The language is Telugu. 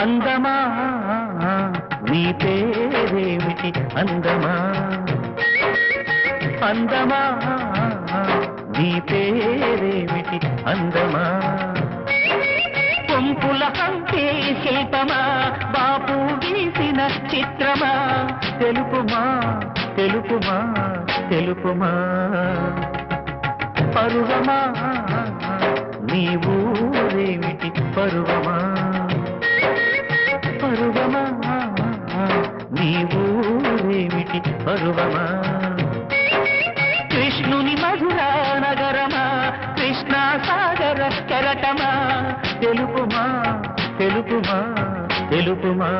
అందమా నీ పేరేమిటి అందమా అందమా నీ పేరేమిటి అందమా పొంపుల హంపే శిల్పమా బాపు గీసిన చిత్రమా తెలుపుమా తెలుపుమా తెలుపుమా పరువమా నీ ఊరేమిటి పరువమా పరువమా నీ ఊరేమిటి పరువమా కృష్ణుని మధురా నగరమా కృష్ణా సాగర కెరటమా తెలుపుమా తెలుపుమా తెలుపుమా